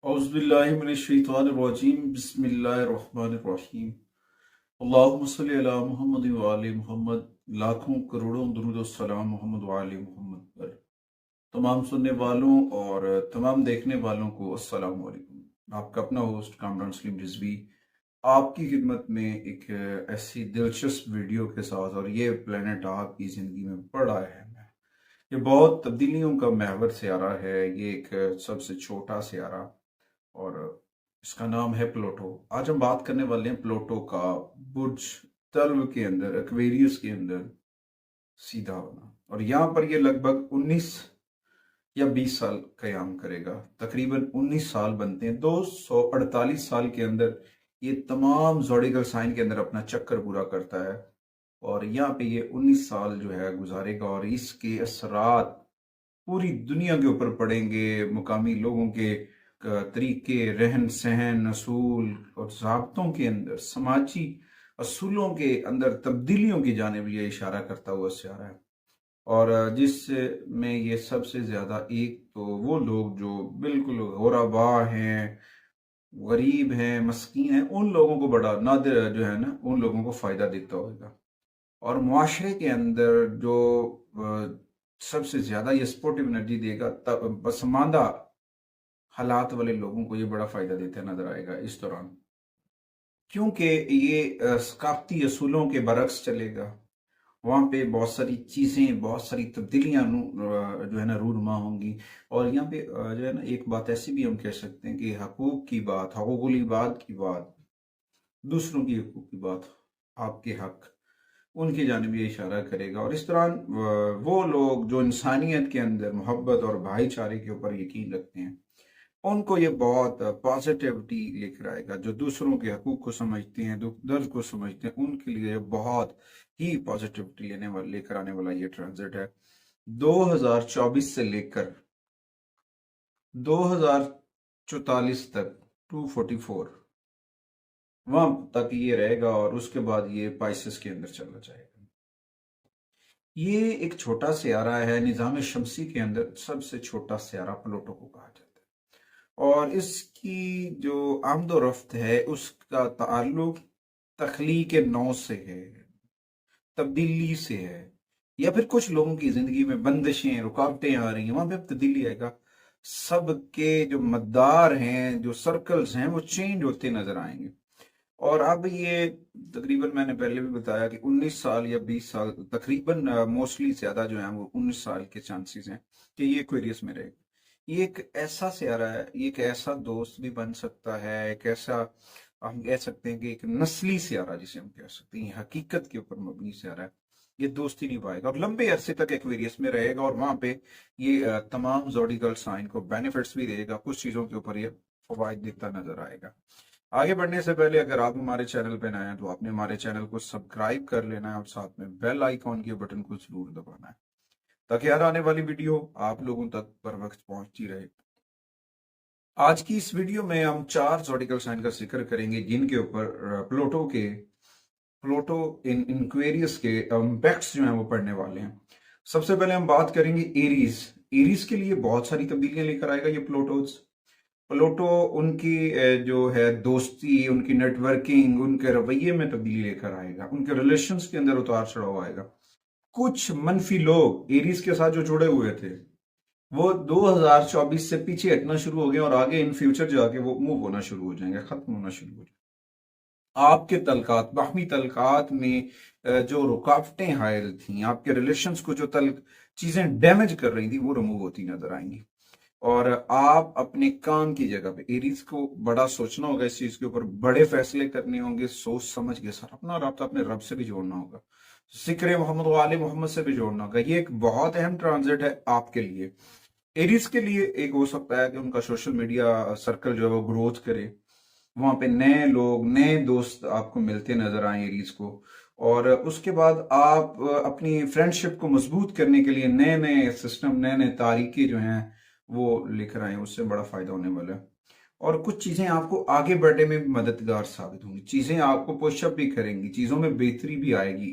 औज़ुबिल्लाहिमिनश्शैतानिर्रजीम बिस्मिल्लाहिर्रहमानिर्रहीम। अल्लाहुम्मा सल्लि अला मुहम्मद व आले मुहम्मद। लाखों करोड़ों दुरूद और सलाम मोहम्मद व आले मुहम्मद पर। तमाम सुनने वालों और तमाम देखने वालों को अस्सलाम वालेकुम। आपका अपना होस्ट कामरान सलीम रिजवी आपकी खिदमत में एक ऐसी दिलचस्प वीडियो के साथ, और ये प्लेनेट आपकी ज़िंदगी में बड़ा अहम है। ये बहुत तब्दीलियों का महवर सियारा है। ये एक सबसे छोटा सियारा, और इसका नाम है प्लूटो। आज हम बात करने वाले हैं प्लूटो का बुर्ज तल्व के अंदर, एक्वेरियस के अंदर सीधा होना। और यहाँ पर ये लगभग 19 या 20 साल कयाम करेगा। तकरीबन 19 साल बनते हैं। 248 साल के अंदर ये तमाम ज़ोडिकल साइन के अंदर अपना चक्कर पूरा करता है, और यहाँ पे ये 19 साल जो है गुजारेगा, और इसके असरात पूरी दुनिया के ऊपर पड़ेंगे। मुकामी लोगों के तरीके, रहन सहन, असूल और ज़ाब्तों के अंदर, समाजी असूलों के अंदर तब्दीलियों की जानिब ये इशारा करता हुआ सियारा है। और जिसमें ये सबसे ज़्यादा, एक तो वो लोग जो बिल्कुल गुरबा हैं, गरीब हैं, मस्कीन हैं, उन लोगों को बड़ा नादिर जो है ना, उन लोगों को फ़ायदा देता होगा। और मुआशरे के अंदर जो सबसे ज़्यादा ये सपोर्टिव एनर्जी देगा, तब पसमानदा हालात वाले लोगों को ये बड़ा फ़ायदा देता नज़र आएगा इस दौरान, क्योंकि ये सकाफ़ती असूलों के बरक्स चलेगा। वहाँ पे बहुत सारी चीज़ें, बहुत सारी तब्दीलियाँ जो है ना रूनुमा होंगी। और यहाँ पे जो है ना, एक बात ऐसी भी हम कह सकते हैं कि हकूक़ की बात, हकूक़ुल इबाद की बात, दूसरों की हकूक़ की बात, आपके हक, उनकी जानिब ये इशारा करेगा। और इस दौरान वो लोग जो इंसानियत के अंदर मोहब्बत और भाईचारे के ऊपर यकीन रखते हैं, उनको ये बहुत पॉजिटिविटी लेकर आएगा। जो दूसरों के हकूक़ को समझते हैं, दुख दर्द को समझते हैं, उनके लिए बहुत ही पॉजिटिविटी लेकर आने वाला ये ट्रांजिट है। 2024 से लेकर 2044 तक, 244 वहां तक ये रहेगा, और उसके बाद ये पाइसेस के अंदर चला जाएगा। ये एक छोटा सियारा है। निज़ाम शमसी के अंदर सबसे छोटा सियारा प्लूटो को कहा जाता है, और इसकी जो आमदोरफ्त है उसका ताल्लुक तख्लीक नौ से है, तब्दीली से है, या फिर कुछ लोगों की जिंदगी में बंदिशें, रुकावटें आ रही हैं, वहां पे तब्दीली आएगा। सबके जो मदार हैं, जो सर्कल्स हैं, वो चेंज होते नजर आएंगे। और अब ये तकरीबन, मैंने पहले भी बताया कि 19 साल या 20 साल, तकरीबन मोस्टली ज्यादा जो है वो 19 साल के चांसेस हैं कि ये एक्वेरियस में रहेगा। ये एक ऐसा सियारा है, ये एक ऐसा दोस्त भी बन सकता है, एक ऐसा हम कह सकते हैं कि एक नस्ली सियारा जिसे हम कह सकते हैं, हकीकत के ऊपर मबनी सियारा है। ये दोस्ती निभाएगा और लंबे अरसे तक एक्वेरियस में रहेगा, और वहां पे ये तमाम ज़ोडिकल साइन को बेनिफिट्स भी देगा। कुछ चीजों के ऊपर ये फवायद देता नजर आएगा। आगे बढ़ने से पहले अगर आप हमारे चैनल पे नए हैं तो आपने हमारे चैनल को सब्सक्राइब कर लेना है, और साथ में बेल आइकॉन के बटन को जरूर दबाना है, ताकि हर आने वाली वीडियो आप लोगों तक पर वक्त पहुंचती रहे। आज की इस वीडियो में हम 4 ज़ोडिकल साइन का जिक्र करेंगे, जिनके ऊपर प्लूटो इन एक्वेरियस के इम्पैक्ट्स जो हैं वो पड़ने वाले हैं। सबसे पहले हम बात करेंगे एरीज। एरीज के लिए बहुत सारी तब्दीलियां लेकर आएगा ये प्लूटो उनकी जो है दोस्ती, उनकी नेटवर्किंग, उनके रवैये में तब्दीली लेकर आएगा। उनके रिलेशंस के अंदर उतार चढ़ाव आएगा। कुछ मनफी लोग एरीज के साथ जो जुड़े हुए थे, वो 2024 से पीछे हटना शुरू हो गए, और आगे इन फ्यूचर जाके वो मूव होना शुरू हो जाएंगे, खत्म होना शुरू हो जाएंगे। आपके तलकात, बाहमी तलकात में जो रुकावटें हायल थी, आपके रिलेशंस को जो चीजें डैमेज कर रही थी, वो रिमूव होती नजर आएंगी। और आप अपने काम की जगह पे, एरीज को बड़ा सोचना होगा, इस चीज के ऊपर बड़े फैसले करने होंगे, सोच समझ के साथ। अपना राब्ता अपने रब से भी जोड़ना होगा, जिक्र मोहम्मद वाले मोहम्मद से भी जोड़ना होगा। ये एक बहुत अहम ट्रांजिट है आपके लिए। एरीज के लिए एक हो सकता है कि उनका सोशल मीडिया सर्कल जो है वो ग्रोथ करे, वहां पे नए लोग, नए दोस्त आपको मिलते नजर आए एरीज को। और उसके बाद आप अपनी फ्रेंडशिप को मजबूत करने के लिए नए नए सिस्टम, नए नए तारीके जो हैं वो लेकर आए, उससे बड़ा फायदा होने वाला है। और कुछ चीजें आपको आगे बढ़ने में मददगार साबित होंगी, चीजें आपको पुशअप भी करेंगी, चीजों में बेहतरी भी आएगी।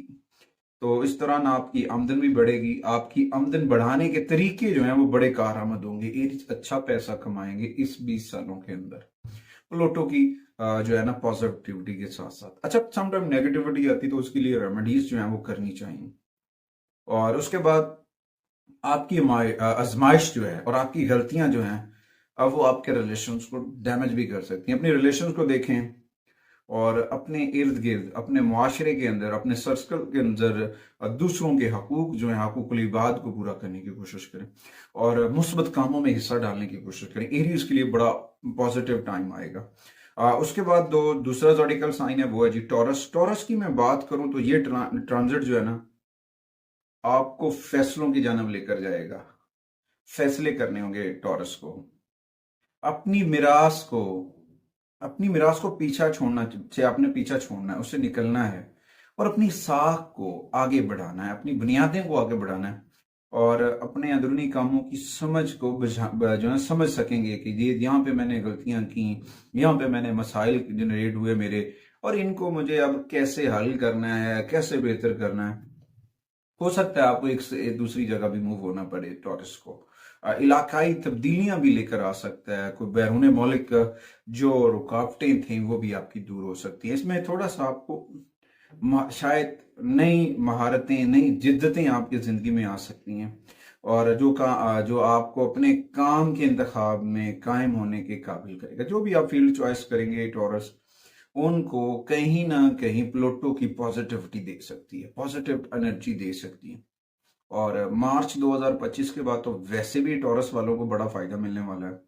तो इस दौरान आपकी आमदन भी बढ़ेगी, आपकी आमदन बढ़ाने के तरीके जो हैं वो बड़े कारआमद होंगे, एरीज अच्छा पैसा कमाएंगे इस 20 सालों के अंदर। प्लूटो की जो है ना पॉजिटिविटी के साथ साथ, अच्छा समटाइम नेगेटिविटी आती तो उसके लिए रेमेडीज जो है वो करनी चाहिए। और उसके बाद आपकी आजमाइश जो है और आपकी गलतियां जो हैं अब वो आपके रिलेशंस को डैमेज भी कर सकती हैं। अपने रिलेशंस को देखें और अपने इर्द गिर्द, अपने मुआशरे के अंदर, अपने सर्कल के अंदर दूसरों के हकूक जो है, हकूकुल इबाद को पूरा करने की कोशिश करें और मुस्बत कामों में हिस्सा डालने की कोशिश करें। एरीज के लिए बड़ा पॉजिटिव टाइम आएगा। उसके बाद दूसरा ज़ोडिकल साइन है वो है जी टॉरस। टॉरस की मैं बात करूं तो ये ट्रांजिट जो है ना आपको फैसलों की जानब लेकर जाएगा। फैसले करने होंगे टॉरस को, अपनी मिरास को अपनी मिरास को पीछा छोड़ना से आपने पीछा छोड़ना है, उससे निकलना है और अपनी साख को आगे बढ़ाना है, अपनी बुनियादें को आगे बढ़ाना है और अपने अंदरूनी कामों की समझ को जो है समझ सकेंगे कि ये यहाँ पे मैंने गलतियां की, यहाँ पे मैंने मसाइल जनरेट हुए मेरे, और इनको मुझे अब कैसे हल करना है, कैसे बेहतर करना है। हो सकता है आपको एक से दूसरी जगह भी मूव होना पड़े टॉरस को। इलाकाई तब्दीलियां भी लेकर आ सकता है, कोई बैरून मौलिक जो रुकावटें थी वो भी आपकी दूर हो सकती हैं। इसमें थोड़ा सा आपको शायद नई महारतें, नई जिद्दतें आपकी जिंदगी में आ सकती हैं और जो आपको अपने काम के इंतखाब में कायम होने के काबिल करेगा। जो भी आप फील्ड चॉइस करेंगे टॉरस, उनको कहीं ना कहीं प्लूटो की पॉजिटिविटी दे सकती है, पॉजिटिव एनर्जी दे सकती है। और मार्च 2025 के बाद तो वैसे भी टॉरस वालों को बड़ा फायदा मिलने वाला है,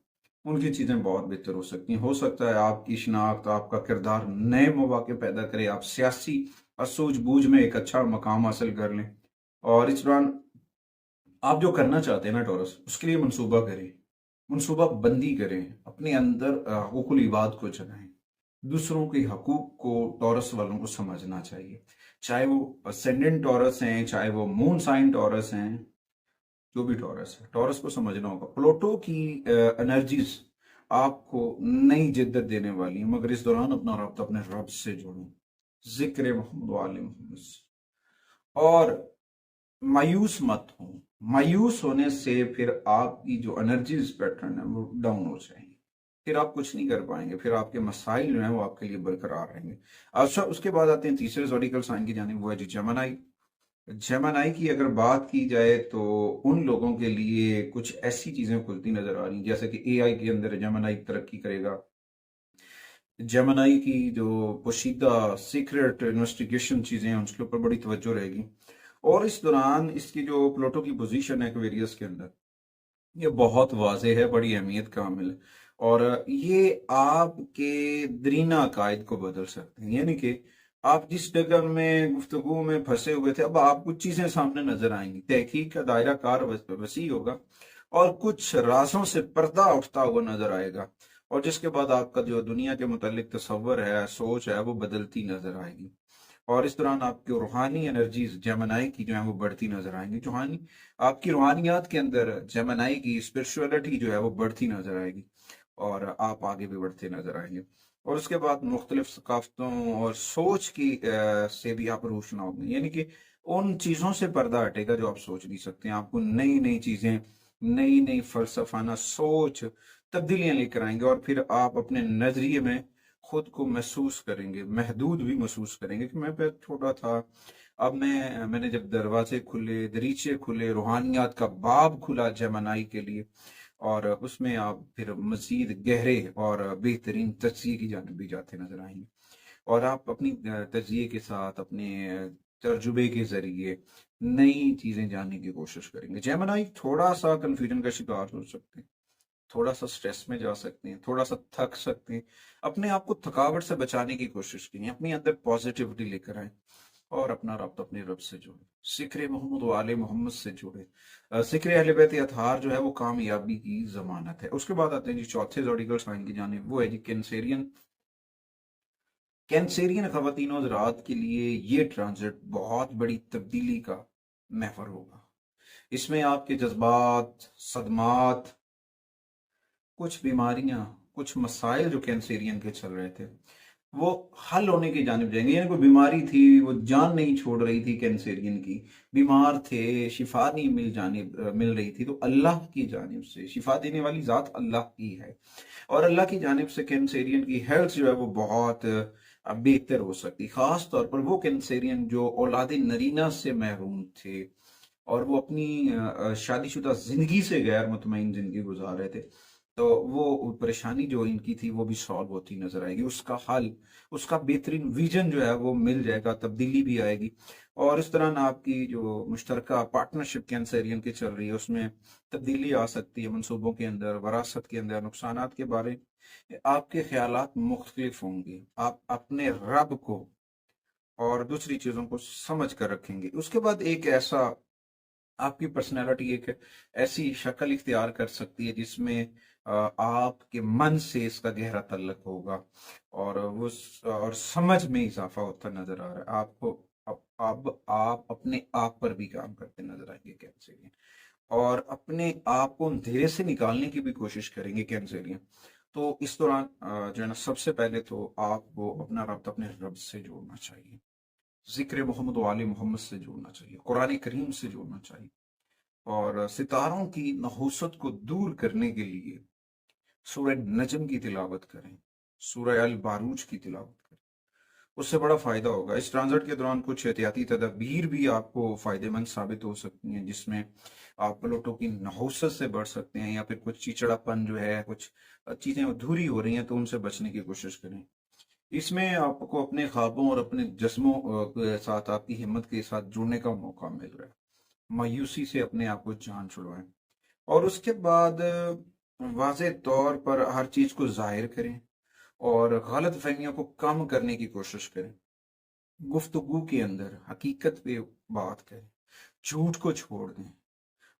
उनकी चीजें बहुत बेहतर हो सकती हैं। हो सकता है आपकी शिनाख्त, आपका किरदार नए मौके पैदा करे, आप सियासी और सूझबूझ में एक अच्छा मकाम हासिल कर लें। और इस दौरान आप जो करना चाहते हैं ना टॉरस, उसके लिए मंसूबा करें, मंसूबा बंदी करें, अपने अंदर हुकूकुल इबाद को जगाएं। दूसरों के हकूक को टॉरस वालों को समझना चाहिए, चाहे वो असेंडेंट टॉरस हैं, चाहे वो मून साइन टॉरस हैं, जो भी टॉरस है, टॉरस को समझना होगा। प्लूटो की एनर्जीज आपको नई जिद्दत देने वाली है, मगर इस दौरान अपना रब्त अपने रब से जोड़ो, जिक्र मोहम्मद वाले मोहम्मद से। और मायूस मत हो, मायूस होने से फिर आपकी जो एनर्जीज पैटर्न है वो डाउन हो जाएंगे, फिर आप कुछ नहीं कर पाएंगे, फिर आपके मसाइल जो हैं वो आपके लिए बरकरार रहेंगे। अच्छा, उसके बाद आते हैं तीसरे ज़ोडिकल साइन की जानिब, वो है जी जेमिनी। जेमिनी की अगर बात की जाए तो उन लोगों के लिए कुछ ऐसी चीजें खुलती नजर आ रही जैसे कि एआई के अंदर जेमिनी तरक्की करेगा। जेमिनी की जो पोशीदा सीक्रेट इन्वेस्टिगेशन चीजें हैं उसके ऊपर बड़ी तवज्जो रहेगी। और इस दौरान इसकी जो प्लूटो की पोजीशन है एक्वेरियस के अंदर, ये बहुत वाजे है, बड़ी अहमियत का हामिल है और ये आपके दरीना अकायद को बदल सकते हैं। यानी कि आप जिस डगर में गुफ्तगू में फंसे हुए थे, अब आप कुछ चीजें सामने नजर आएंगी, तहकीक का दायरा कार वसी होगा और कुछ राजों से पर्दा उठता हुआ नजर आएगा और जिसके बाद आपका जो दुनिया के मुतालिक तस्वर है, सोच है, वो बदलती नजर आएगी। और इस दौरान आपकी रूहानी एनर्जीज जेमिनी की जो है वो बढ़ती नजर आएंगी। रूहानी आपकी रूहानियात के अंदर जेमिनी की स्पिरिचुअलिटी जो है वो बढ़ती नजर आएगी और आप आगे भी बढ़ते नजर आएंगे। और उसके बाद मुख्तलिफ सकाफतों और सोच की से भी आप रोशना होंगे, यानी कि उन चीजों से पर्दा हटेगा जो आप सोच नहीं सकते हैं। आपको नई नई चीजें, नई नई फलसफाना सोच तब्दीलियां लेकर आएंगे और फिर आप अपने नजरिए में खुद को महसूस करेंगे, महदूद भी महसूस करेंगे कि मैं पहले छोटा था, अब मैंने जब दरवाजे खुले, दरीचे खुले, रूहानियात का बाब खुला जेमिनी के लिए, और उसमें आप फिर मजीद गहरे और बेहतरीन तजिए की जानिब भी जाते नजर आएंगे और आप अपनी तजिए के साथ, अपने तजुर्बे के जरिए नई चीजें जानने की कोशिश करेंगे। जेमिनी थोड़ा सा कंफ्यूजन का शिकार हो सकते हैं, थोड़ा सा स्ट्रेस में जा सकते हैं, थोड़ा सा थक सकते हैं। अपने आप को थकावट से बचाने की कोशिश कीजिए, अपने अंदर पॉजिटिविटी लेकर आए और अपना रब्त अपने रब से जोड़े, जिक्र मोहम्मद वाले मोहम्मद से जोड़े। जिक्र अहले बैत अतहार जो है वो कामयाबी की जमानत है। उसके बाद आते हैं जी चौथे ज़ोडिकल साइन की जानिब, वो है जी कैंसेरियन। कैंसेरियन खवातीन और हज़रात के लिए ये ट्रांजिट बहुत बड़ी तब्दीली का महवर होगा। इसमें आपके जज्बात, सदमात, कुछ बीमारियां, कुछ मसाइल जो कैंसेरियन के चल रहे थे वो हल होने की जानिब जाएंगे। यानी कोई बीमारी थी, वो जान नहीं छोड़ रही थी कैंसरियन की, बीमार थे, शिफा नहीं मिल रही थी, तो अल्लाह की जानिब से शिफा देने वाली जात अल्लाह की है, और अल्लाह की जानिब से कैंसेरियन की हेल्थ जो है वो बहुत बेहतर हो सकती, खास तौर पर वो कैंसेरियन जो औलाद नरीना से महरूम थे और वो अपनी शादीशुदा जिंदगी से गैर मुतमईन जिंदगी गुजार रहे थे, तो वो परेशानी जो इनकी थी वो भी सॉल्व होती नजर आएगी, उसका हल, उसका बेहतरीन विजन जो है वो मिल जाएगा, तब्दीली भी आएगी। और इस तरह आपकी जो मुश्तरका पार्टनरशिप कैंसेरियन की चल रही है उसमें तब्दीली आ सकती है, मनसूबों के अंदर, वरासत के अंदर, नुकसानात के बारे आपके ख्यालात मुख्तलिफ होंगे, आप अपने रब को और दूसरी चीजों को समझ कर रखेंगे। उसके बाद एक ऐसा आपकी पर्सनैलिटी एक ऐसी शक्ल इख्तियार कर सकती है जिसमें आपके मन से इसका गहरा तल्लक होगा, और वो और समझ में इजाफा होता नजर आ रहा है आपको। अब आप अपने आप पर भी काम करते नजर आएंगे कैंसेरियन, और अपने आप को अंधेरे से निकालने की भी कोशिश करेंगे कैंसेरियन। तो इस दौरान जो है ना, सबसे पहले तो आपको अपना रब्त अपने रब से जोड़ना चाहिए, जिक्र मोहम्मद वाले मोहम्मद से जोड़ना चाहिए, कुरान करीम से जोड़ना चाहिए, और सितारों की नहुसत को दूर करने के लिए सूरह नजम की तिलावत करें, सूरह अल बारूज की तिलावत करें, उससे बड़ा फायदा होगा। इस ट्रांजिट के दौरान कुछ एहतियाती तदबीर भी आपको फायदेमंद साबित हो सकती हैं, जिसमें आप प्लूटो की नहुसत से बढ़ सकते हैं, या फिर कुछ चिड़चिड़ापन जो है, कुछ चीजें अधूरी हो रही हैं तो उनसे बचने की कोशिश करें। इसमें आपको अपने ख्वाबों और अपने जज्बों के साथ, आपकी हिम्मत के साथ जुड़ने का मौका मिल रहा है। मायूसी से अपने आप को जान छुड़वाएं, और उसके बाद वाज़ेह तौर पर हर चीज को जाहिर करें और गलत फहमियों को कम करने की कोशिश करें। गुफ्तगू के अंदर हकीकत पे बात करें, झूठ को छोड़ दें।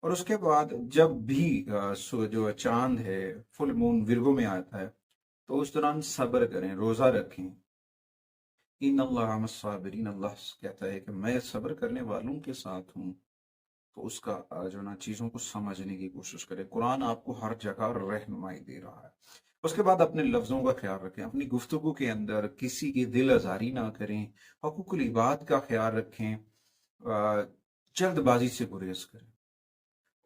और उसके बाद जब भी जो चांद है, फुल मून विर्गो में आता है, तो उस दौरान सब्र करें, रोजा रखें। इन अल्लाह मस्साबिरीन, अल्लाह कहता है कि मैं सब्र करने वालों के साथ हूँ। तो उसका जो ना चीजों को समझने की कोशिश करें। कुरान आपको हर जगह रहनुमाई दे रहा है। उसके बाद अपने लफ्जों का ख्याल रखें, अपनी गुफ्तगू के अंदर किसी की दिल आजारी ना करें, हकूकुल इबाद का ख्याल रखें, जल्दबाजी से गुरेज करें,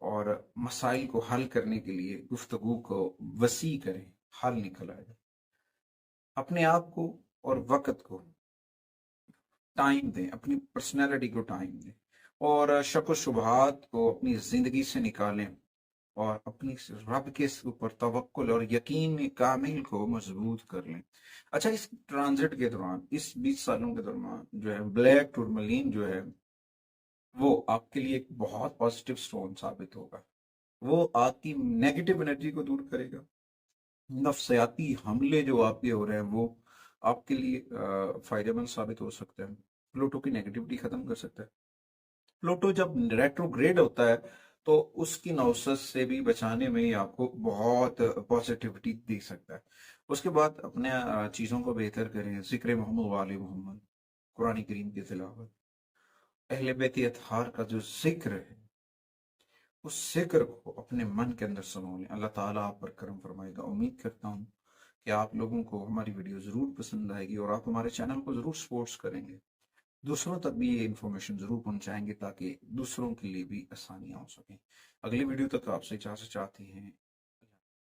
और मसाइल को हल करने के लिए गुफ्तगू को वसी करें, हल निकल आएगा। अपने आप को और वक्त को टाइम दें, अपनी पर्सनैलिटी को टाइम दें, और शक व शुबहात को अपनी जिंदगी से निकालें, और अपनी रब के ऊपर तवक्कुल और यकीन कामिल को मजबूत कर लें। अच्छा, इस ट्रांजिट के दौरान, इस 20 सालों के दौरान जो है, ब्लैक टूरमलीन जो है वो आपके लिए एक बहुत पॉजिटिव स्टोन साबित होगा। वो आपकी नेगेटिव एनर्जी को दूर करेगा। नफ्सियाती हमले जो आपके हो रहे हैं वो आपके लिए फायदेमंद साबित हो सकते हैं। प्लूटो की नेगेटिविटी खत्म कर सकता है। प्लूटो जब रेट्रोग्रेड होता है तो उसकी नौसत से भी बचाने में ही आपको बहुत पॉजिटिविटी दे सकता है। उसके बाद अपने चीज़ों को बेहतर करें, जिक्र मोहम्मद वाले मोहम्मद, कुरान करीम की तिलावत, अहले बैत अतहार का जो जिक्र है, उस जिक्र को अपने मन के अंदर समो लें। अल्लाह ताला आप पर करम फरमाएगा। उम्मीद करता हूँ कि आप लोगों को हमारी वीडियो ज़रूर पसंद आएगी, और आप हमारे चैनल को ज़रूर सपोर्ट करेंगे, दूसरों तक भी ये इन्फॉर्मेशन जरूर पहुंचाएंगे ताकि दूसरों के लिए भी आसानियां हो सकें। अगली वीडियो तक आपसे इजाजत चाहते हैं।